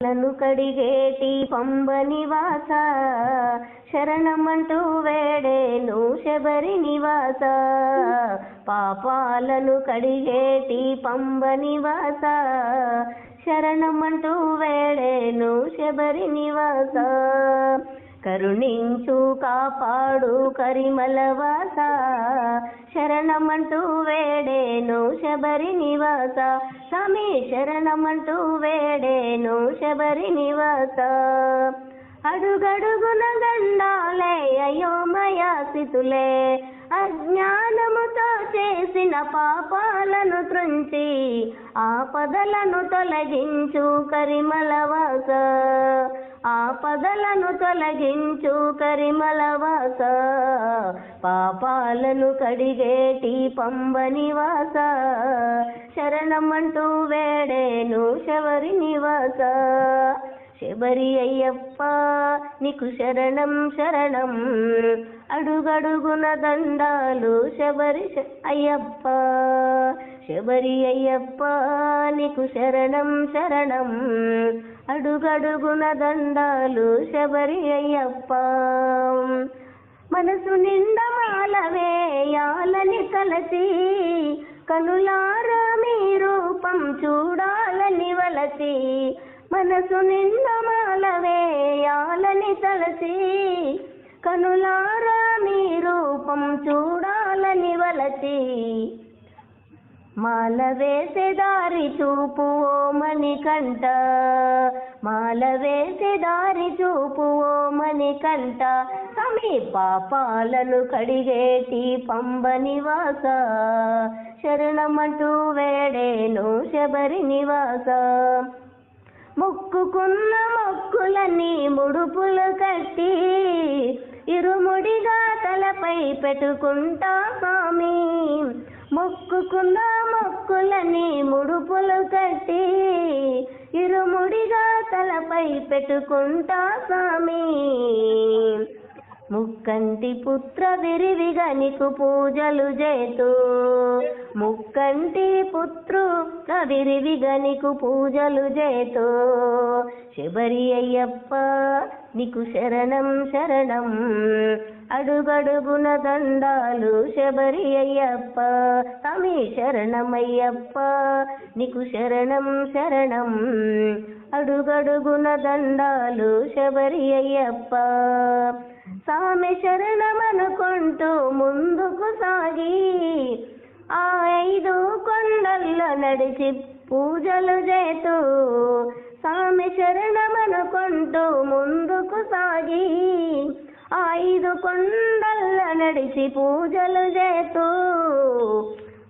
లను కడిగేటి పంబ నివాస శరణమంటూ వేడేను శబరి నివాస పాపాలను కడిగేటి పంబ నివాస శరణమంటూ వేడేను శబరి నివాస కరుణించు కాపాడు కరిమలవాస శరణమంటూ వేడేను శబరి నివాస స్వామి శరణమంటూ వేడేను శబరి నివాస అడుగడుగున గండాలే అయోమయాసితులే అజ్ఞానముతో చేసిన పాపాలను త్రుంచి ఆపదలను తొలగించు కరిమలవాస ఆపదలను తొలగించు కరిమలవాస పాపాలను కడిగేటి పంబ నివాస శరణమంటూ వేడేను శబరి నివాస శబరి అయ్యప్ప నీకు శరణం శరణం అడుగడుగున దండాలు శబరి అయ్యప్ప శబరి అయ్యప్ప నీకు శరణం శరణం అడుగడుగున దండాలు శబరి అయ్యప్ప మనసు నిండా మాలవేయాలని కలసి కనులారా మీ రూపం చూడాలని వలసి మనసు నిండా మాలవేయాలని తలసి కనులారా మీ రూపం చూడాలని వలసి మాల వేసే దారి చూపు ఓ మణికంఠ మాల వేసే దారి చూపు ఓ మణికంఠ స్వామి పాపాలను కడిగేటి పంబ నివాస శరణమంటూ వేడేను శబరి నివాస మొక్కుకున్న మొక్కులని ముడుపులు కట్టి ఇరుముడిగా తలపై పెట్టుకుంటా స్వామి మొక్కుకున్న మొక్కులని ముడుపులు కట్టి ఇరుముడిగా తలపై పెట్టుకుంటా స్వామి ముక్కంటి పుత్ర విరివిగా నీకు పూజలు చేతూ ముక్కంటి పుత్రుల విరివిగా నీకు పూజలు చేతూ శబరి అయ్యప్ప నీకు శరణం శరణం అడుగడుగున దండాలు శబరి అయ్యప్ప స్వామి శరణమయ్యప్ప నీకు శరణం శరణం అడుగడుగున దండాలు శబరి అయ్యప్ప స్వామి శరణమనుకుంటూ ముందుకు సాగి ఆ 5 కొండల్లో నడిచి పూజలు చేతూ స్వామి శరణమనుకుంటూ ముందుకు సాగి ఆ 5 కొండల్లో నడిచి పూజలు చేతూ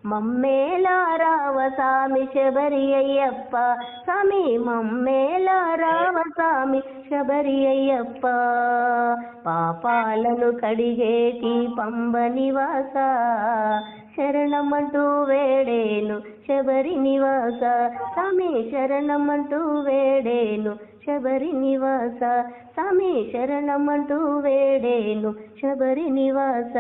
మమ్మేలా రావ స్వామి శబరి అయ్యప్ప స్వామి మమ్మేలా రావ స్వామి శబరి అయ్యప్ప పాపాలను కడిగేటి పంబ నివాస శరణమంటూ వేడేను శబరి నివాస స్వామి శరణమంటూ వేడేను శబరి నివాస స్వామి శరణమంటూ వేడేను శబరి నివాస